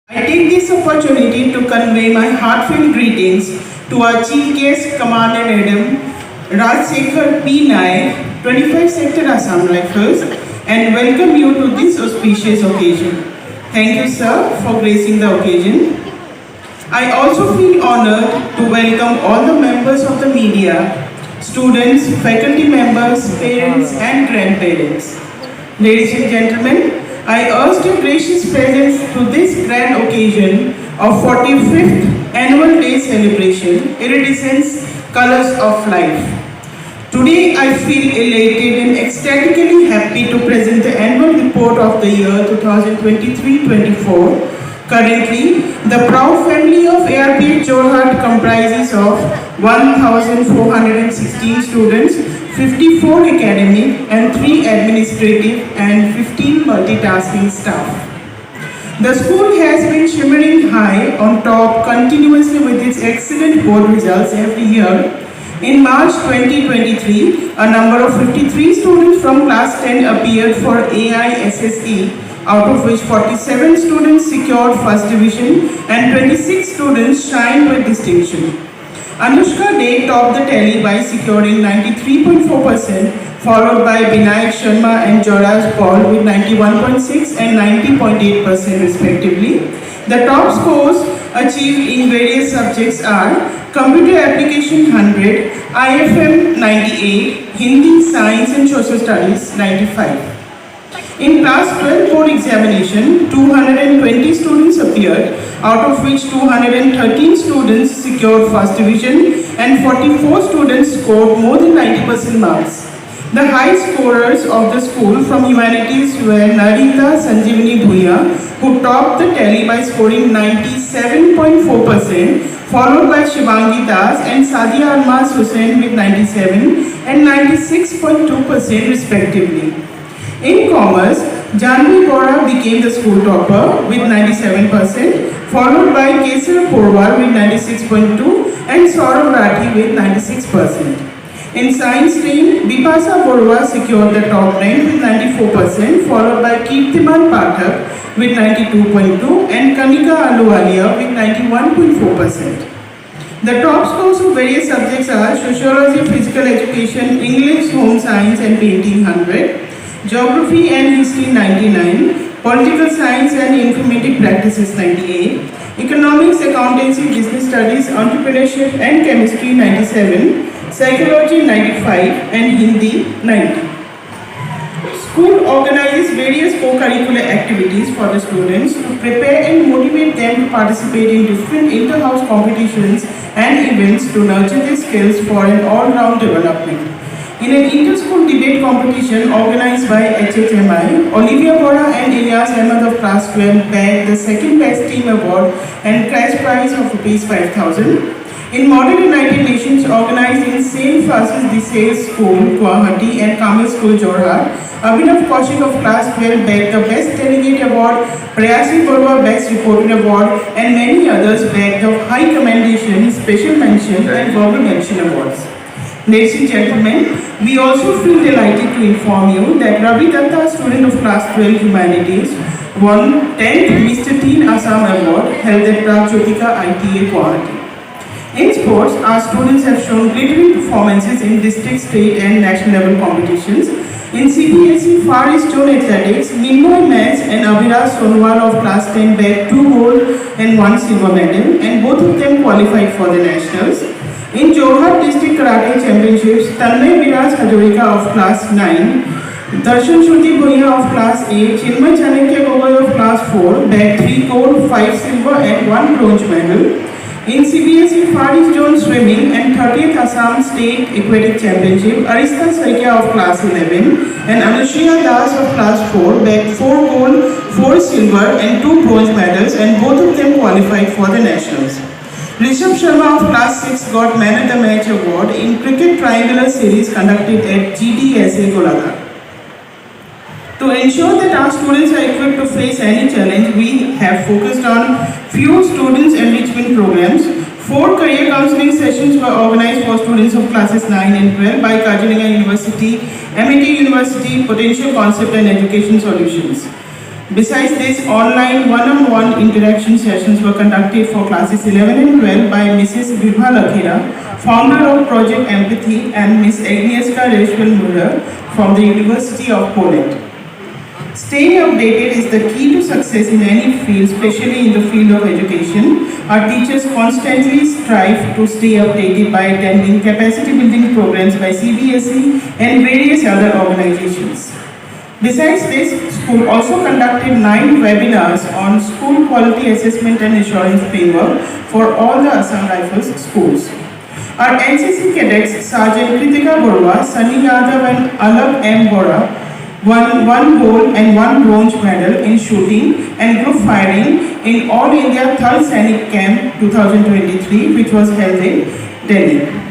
I take this opportunity to convey my heartfelt greetings to our Chief Guest Commander Madam Rajsekhar P. Naik, 25 Sector Assam Rifles, and welcome you to this auspicious occasion. Thank you, sir, for gracing the occasion. I also feel honored to welcome all the members of the media, students, faculty members, parents, and grandparents. Ladies and gentlemen, I urge your gracious presence to this grand occasion of 45th Annual Day Celebration, Iridescence Colors of Life. Today I feel elated and ecstatically happy to present the annual report of the year 2023-24. Currently, the proud family of ARPH Jorhat comprises of 1,416 students, 54 academic and 3 administrative and 15 multitasking staff. The school has been shimmering high on top continuously with its excellent board results every year. In March 2023, a number of 53 students from class 10 appeared for AISSE, out of which 47 students secured first division and 26 students shined with distinction. Anushka Dey topped the tally by securing 93.4%, followed by Binayak Sharma and Joraj Paul with 91.6 and 90.8% respectively. The top scores achieved in various subjects are Computer Application 100, IFM 98, Hindi, Science and Social Studies 95. In class 12 board examination, 220 students appeared, out of which 213 students secured first division and 44 students scored more than 90% marks. The high scorers of the school from humanities were Narita Sanjeevani Bhuya, who topped the tally by scoring 97.4%, followed by Shivangi Das and Sadia Almaz Hussain with 97 and 96.2% respectively. In commerce, Janvi Bora became the school topper with 97%, followed by Kesar Porwal with 96.2% and Saurav Rathi with 96%. In science stream, Bipasa Borwa secured the top rank with 94%, followed by Kirtiman Pathak with 92.2% and Kanika Aluwalia with 91.4%. The top scores of various subjects are Sociology, Physical Education, English, Home Science and Painting 100. Geography and History 99, Political Science and Informative Practices 98, Economics, Accountancy, Business Studies, Entrepreneurship and Chemistry 97, Psychology 95 and Hindi 90. School organizes various co-curricular activities for the students to prepare and motivate them to participate in different inter-house competitions and events to nurture their skills for an all-round development. In an inter-school debate competition organized by HHMI, Olivia Bora and Ilyas Ahmed of class 12 bagged the second best team award and cash prize of ₹5,000. In Model United Nations organized in St. Francis de Sales School, Guwahati and Kamal School, Jorhat, Abhinav Kaushik of class 12 bagged the Best Delegate Award, Prayasi Borwa Best Reported Award and many others bagged the High Commendation, Special Mention and Verbal Mention Awards. Ladies and gentlemen, we also feel delighted to inform you that Ravi Datta, student of class 12 Humanities, won 10th Mr. Teen Assam Award held at Pragjotika ITA Guwahati. In sports, our students have shown glittering performances in district, state and national level competitions. In CBSE Far East Zone Athletics, Nimmo Maths and Abhiraj Sonwal of class 10 bagged 2 gold and 1 silver medal and both of them qualified for the nationals. In Jorhat District Karate Championships, Tanmay Viraj Hajorika of class 9, Darshan Shruti Bhuya of class 8, Chinmay Chanakya Gogoi of class 4 bagged 3 gold, 5 silver and 1 bronze medal. In CBSE Far East Zone Swimming and 30th Assam State Aquatic Championship, Arista Saikya of class 11 and Anushya Das of class 4 bagged 4 gold, 4 silver and 2 bronze medals and both of them qualified for the nationals. Rishabh Sharma of class 6 got Man of the Match award in cricket triangular series conducted at GDSA Golaghat. To ensure that our students are equipped to face any challenge, we have focused on few students enrichment programs. 4 career counseling sessions were organized for students of classes 9 and 12 by Kajiranga University, MIT University, Potential Concept and Education Solutions. Besides this, online one-on-one interaction sessions were conducted for classes 11 and 12 by Mrs. Vibha Lakhira, founder of Project Empathy, and Ms. Agnieszka Reshwal-Muller from the University of Poland. Staying updated is the key to success in any field, especially in the field of education. Our teachers constantly strive to stay updated by attending capacity building programs by CBSE and various other organizations. Besides this, school also conducted 9 webinars on school quality assessment and assurance framework for all the Assam Rifles schools. Our NCC cadets Sergeant Kritika Borwa, Sunny Yadav and Alak M. Bora won 1 gold and 1 bronze medal in shooting and group firing in All India Thal Sainik Camp 2023, which was held in Delhi.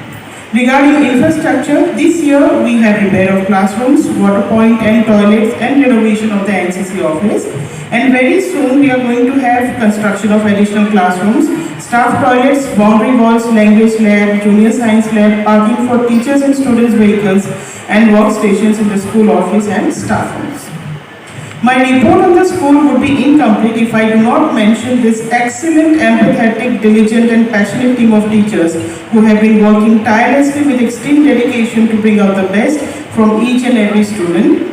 Regarding infrastructure, this year we have repair of classrooms, water point and toilets and renovation of the NCC office. And very soon we are going to have construction of additional classrooms, staff toilets, boundary walls, language lab, junior science lab, parking for teachers and students' vehicles, and workstations in the school office and staff rooms. My report on the school would be incomplete if I do not mention this excellent, empathetic, diligent and passionate team of teachers who have been working tirelessly with extreme dedication to bring out the best from each and every student.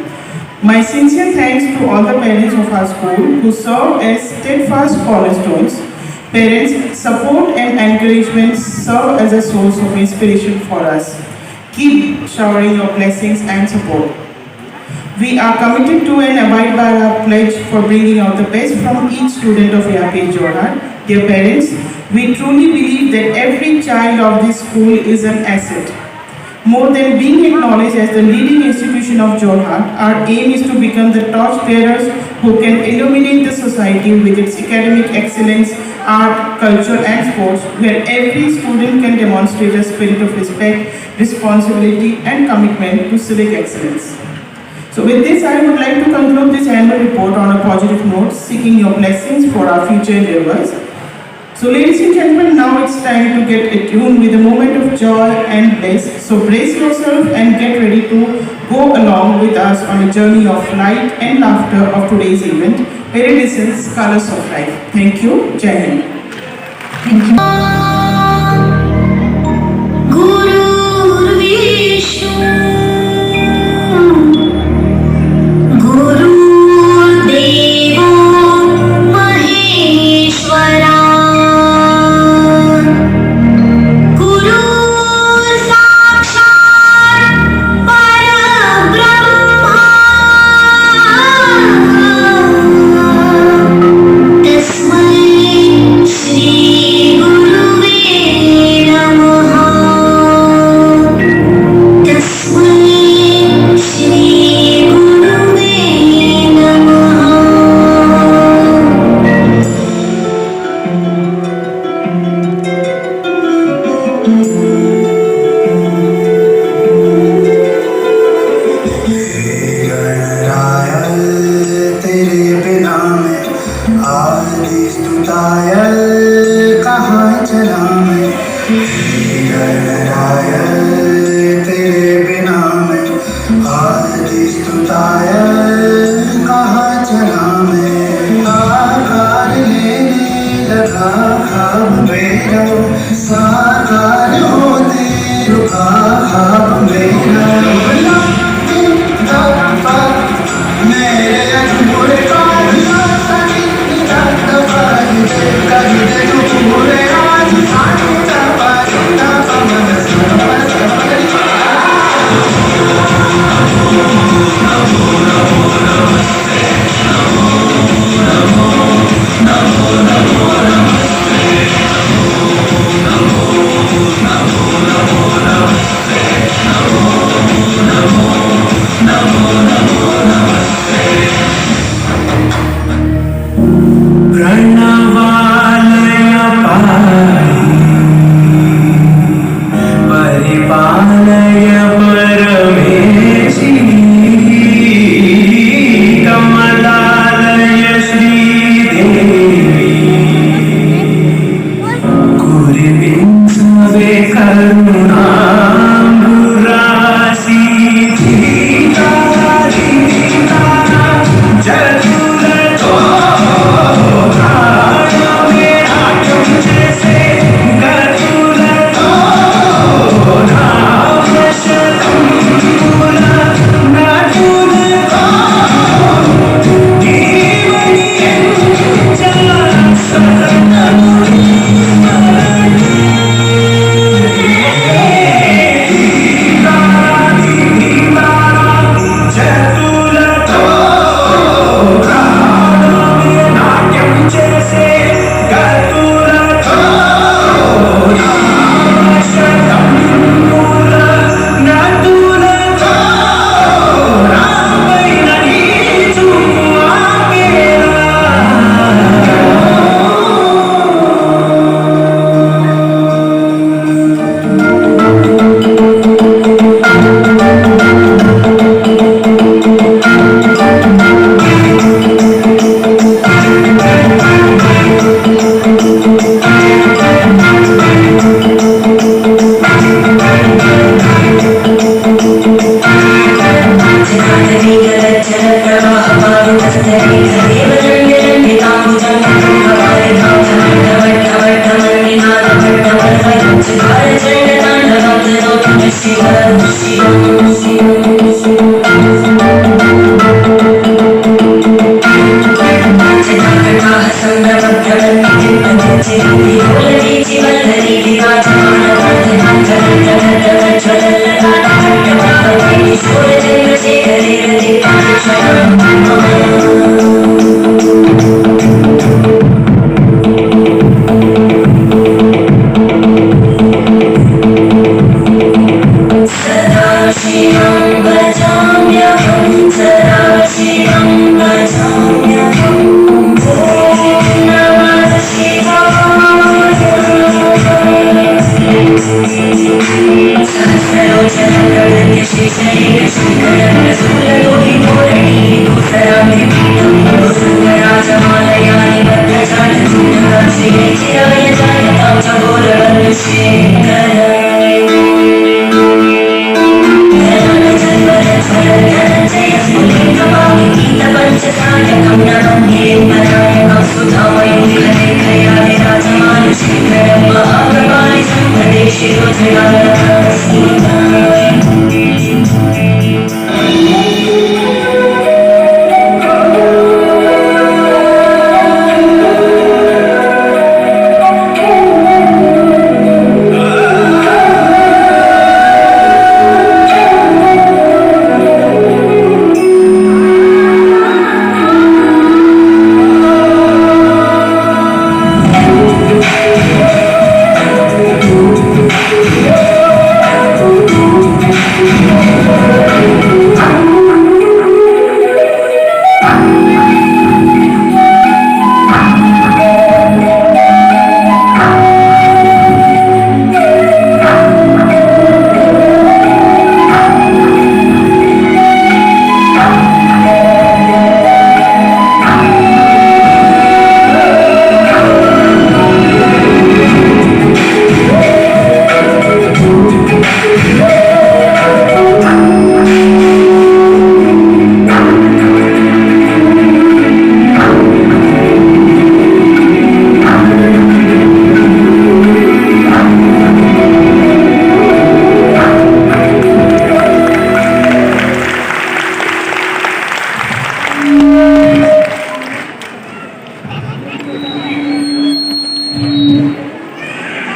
My sincere thanks to all the parents of our school who serve as steadfast cornerstones. Parents' support and encouragement serve as a source of inspiration for us. Keep showering your blessings and support. We are committed to and abide by our pledge for bringing out the best from each student of ARP Jorhat. Dear parents, we truly believe that every child of this school is an asset. More than being acknowledged as the leading institution of Jorhat, our aim is to become the torchbearers who can illuminate the society with its academic excellence, art, culture and sports, where every student can demonstrate a spirit of respect, responsibility and commitment to civic excellence. So with this, I would like to conclude this annual report on a positive note, seeking your blessings for our future endeavors. So ladies and gentlemen, now it's time to get attuned with a moment of joy and bliss. So brace yourself and get ready to go along with us on a journey of light and laughter of today's event, Iridescence Colors of Life. Thank you. Jai Hind. Thank you. Guru Vishnu Jai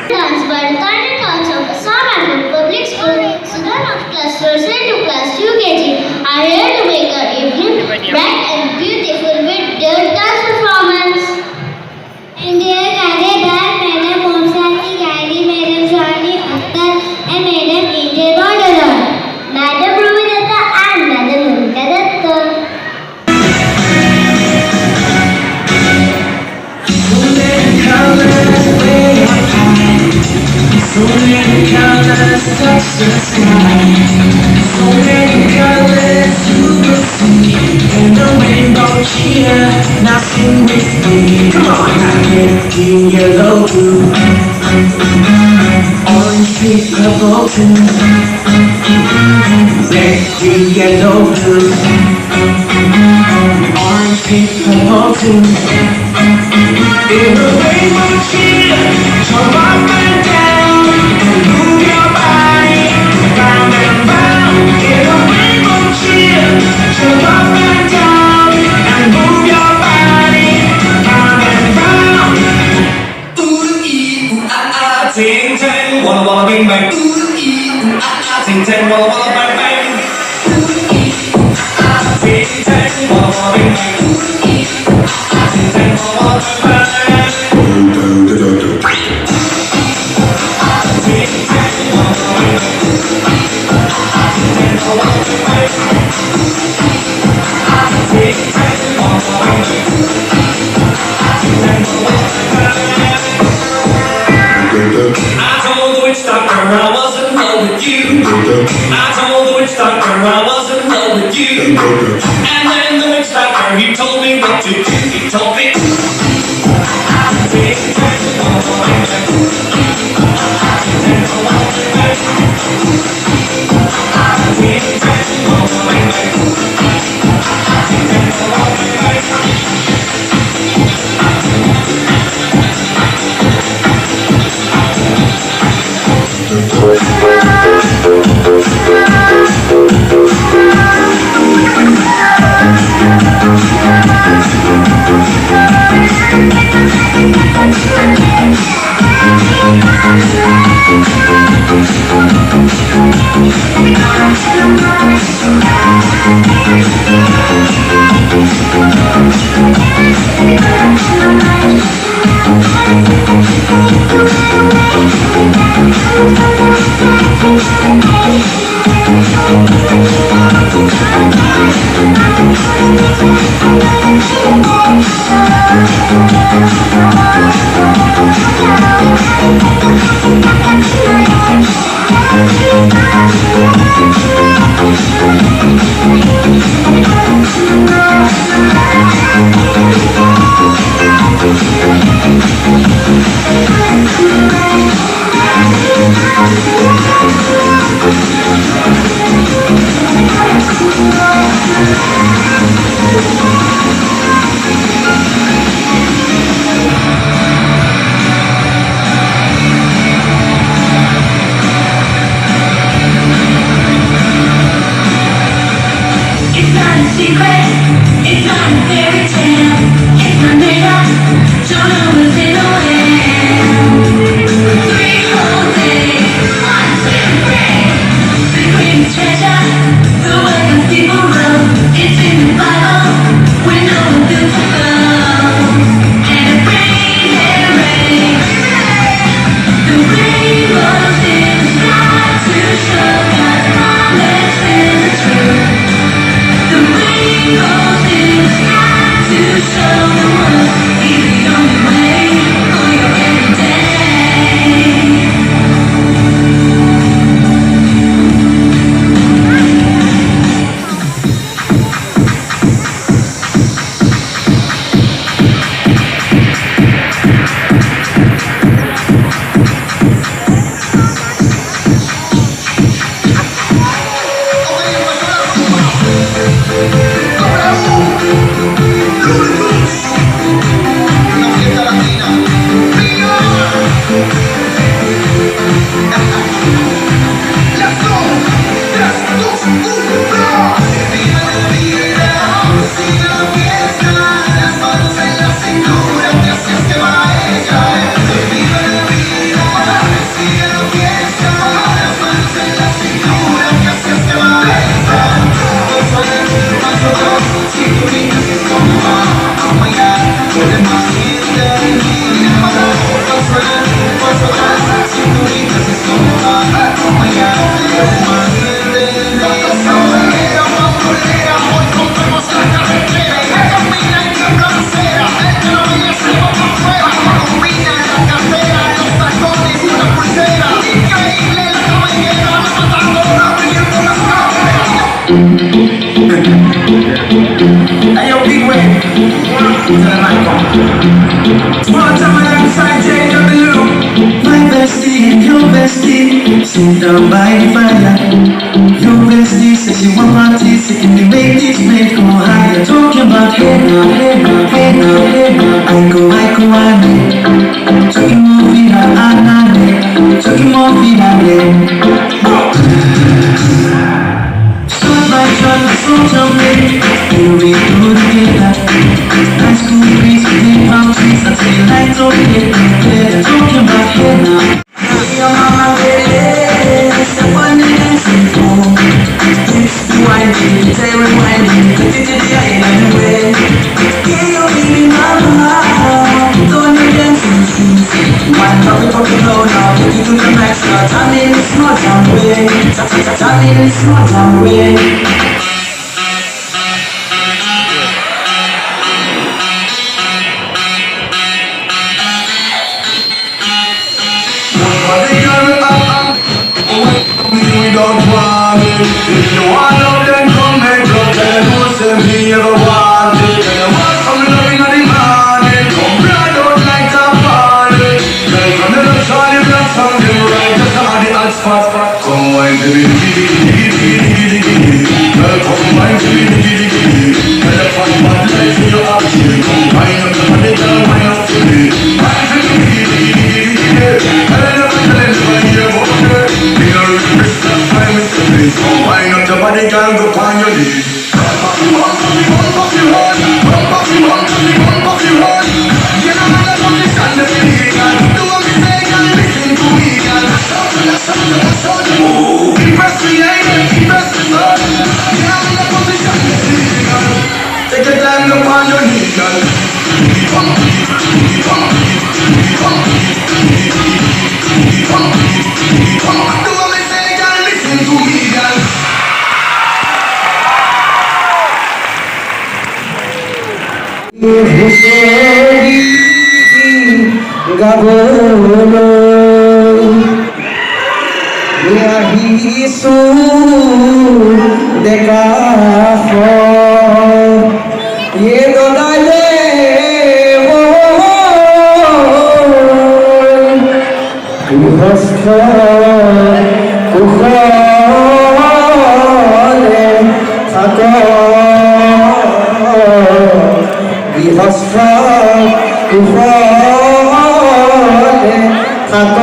Dance by retired coach of Assam Public School, Sudhar of class 1 to class 2 kg are here to make our evening bright and beautiful with their dance performance. India Gadedar, Madam Monsati Gaidi, Madam Shani Akhtar and Madam Angel Borderer, Madam Ruminata and Madam Mumta Datta. So many colors touch the sky. So many colors you will see. And the rainbow here, now sing with me. Come on, red, green, yellow, blue. Orange, pink, purple, too. Red, green, yellow, blue. Orange, pink, purple, too. In the rainbow here, jump up and down. Move your body round and round in a rainbow cheer. Jump up and down and move your body round and round. Ooh ee ooh ah ah, ting tang, walla walla bing bang. Ooh ee ooh ah ah, ting tang, walla walla bang bang. Ooh ee ooh ah ah, ting tang, walla walla bing bang. Ooh ee ooh ah ah, ting tang, walla walla bang bang. I told the witch doctor I was in love with you. I told the witch doctor I was in love with you. And then the witch doctor he told me what to do. He told me It's not a secret, it's not a fairy tale. It's not made up, don't know what's in the wind. 3 whole days, 1, 2, 3. The greatest treasure, the way of people grow. It's in the Bible, we know what built to go. And it rains, the rainbows in the sky to show God's promise is the truth. The rainbows in the sky to show the world He's the only way for your everyday. Hey yo, big way. To the mic on. Small time alongside JW. My bestie and your bestie sit down by the fire. Your bestie says she want parties, can we make this place go higher? Talking about hey now, hey now, hey now, hey now. I go, I need. Talking more vida, I need. Talking more vida, my truck, so jumping, we'll be through together. Nice cool breeze, deep palm trees, until the lights don't get clear. Talking about hey now. Hey, your mama, baby, step on the dancing floor. Hips be winding, tail rewinding, anyway. Yeah, your baby mama, don't you dancing shoes. Wind up and pop it low now, take it to the max now. Turn in the small town way, turn in the small town way. We don't want it. If you want love, then come make love. Tell them who say me ever want it. Tell them want some loving on the morning. Come blood out like a party. Girl, come the love Charlie Black something right. Just on the hot spot. Come wine to me, diggy. Girl, come wine to me, diggy. Tell them fun bad life for your action. Come wine up to me, girl, wine up to me. Wine to me, diggy. Tell them when you're okay. So why not your body, girl, go on your knees. হুঁচৰি গাবলৈ আহিছোঁ ডেকা দদালে গৃহস্থ কুশলে থাক গৃহস্থ কুশলে থাক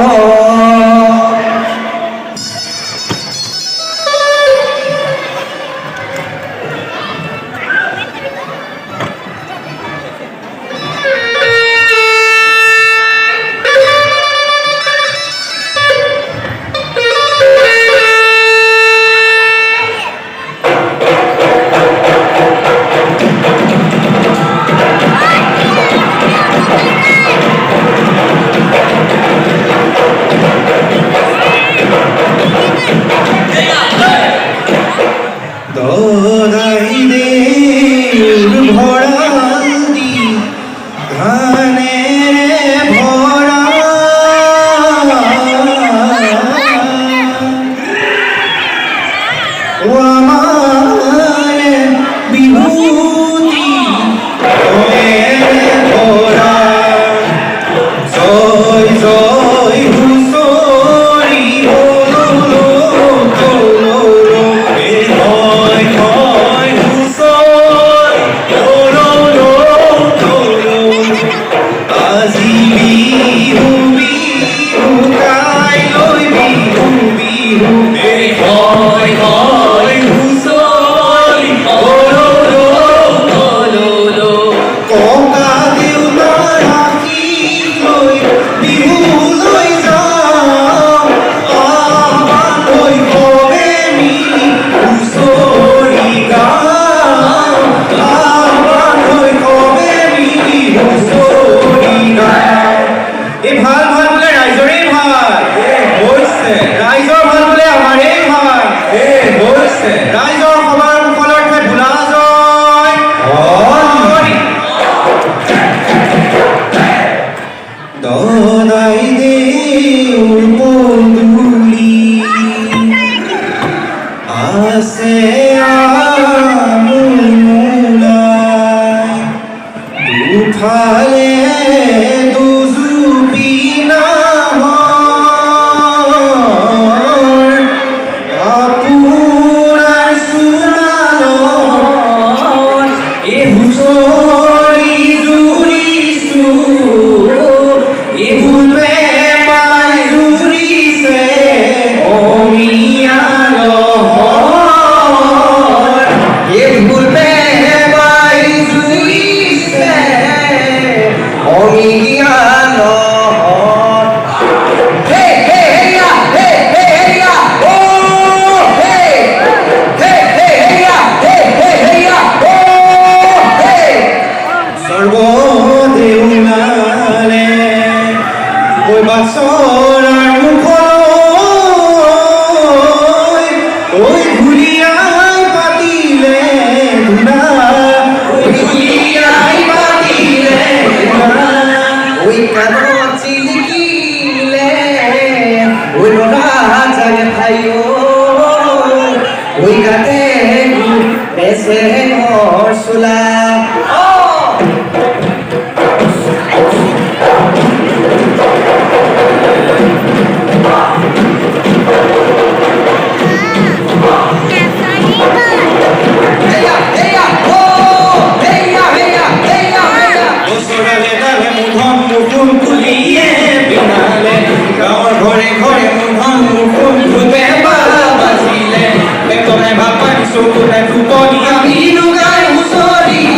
Chukune kuponi aminu gai musori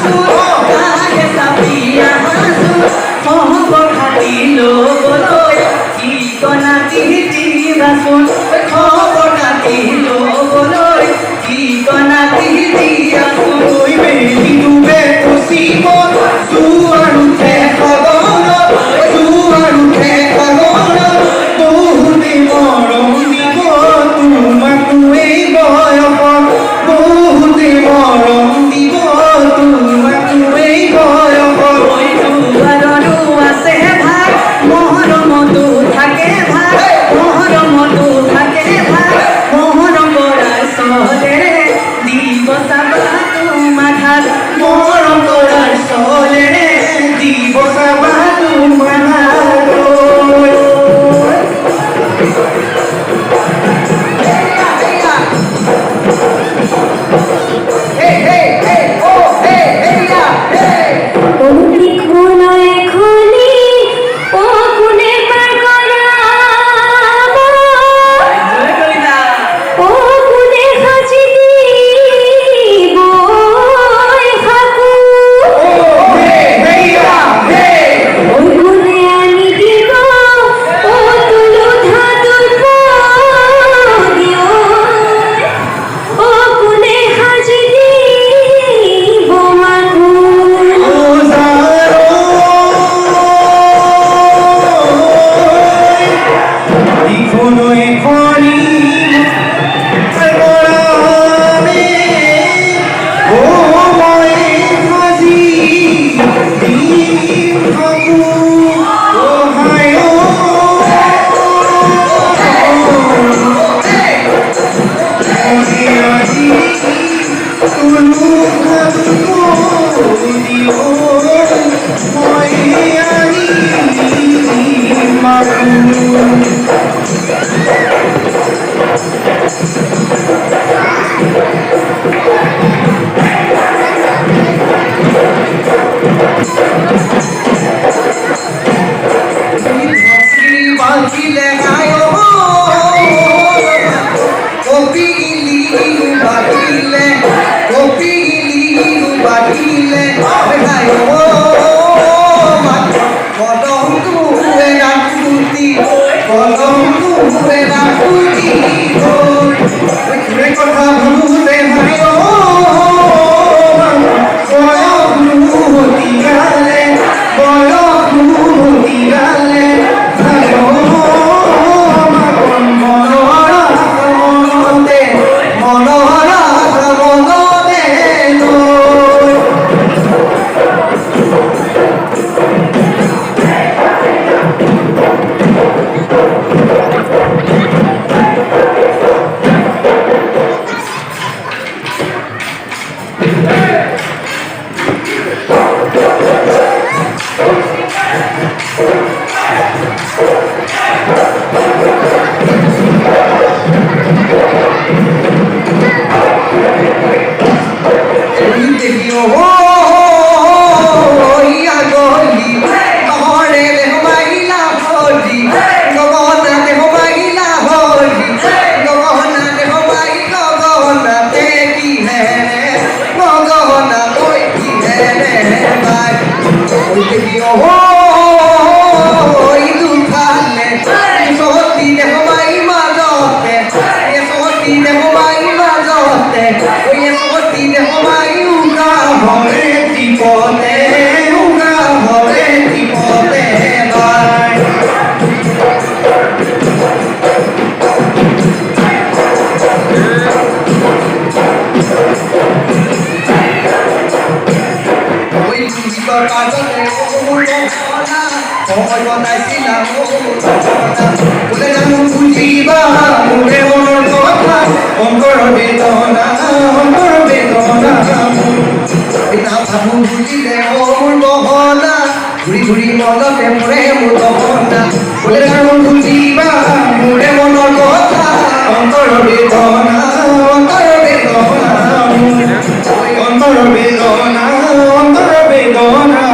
Hasu কাহে সাপিয়া হাসু খবৰ খাতি লবলৈ কি কনা তিহি বাচোন খবৰ খাতি লবলৈ কি কনা তিহি বাচোন Oi baby tu be posibon Suaru te khagona Suaru te khagona Bohuti moron dibo Tumaku ei boyokon Bohuti moron dibo Tumaku ei boyokon ওই দুয়ারৰো আছে ভাগ মহৰমতো থাকে ভাগ মহৰমতো থাকে ভাগ মহৰম কৰাৰ চলেৰে দিব চাবা তোমাৰ হাত Moron korar solere Dibo sabatu manalo Hey hey hey oh hey hey yeah hey অমৃত মনয় খনি ও কোনে পার করাব জয় কলিতা ও কোনে হাজি দিব হাকু oh hey hey yeah hey ও কোনে আনি দিব ও তুলো ধাতুর দিও ও কোনে হাজি দিব মাকু Dicono e coni Alborame Oh moe così Dicono Oh hai oh Così oggi Tu lunga tu Dio Moe ani Maku বাজিলে গায়ো কপিলি বাজিলে গায়ো কলম তুলে রাখুতি ঘুরে কথা ভুলে ভাইও বয়সি গালে ভাইও মনোহরা মনতে ঘুরি মনতে পৰে মোৰ গহনা বোলে জানো বুজিবা মোৰে মনৰ কথা অন্তৰ বেদনা অন্তৰ বেদনা অন্তৰ বেদনা অন্তৰ বেদনা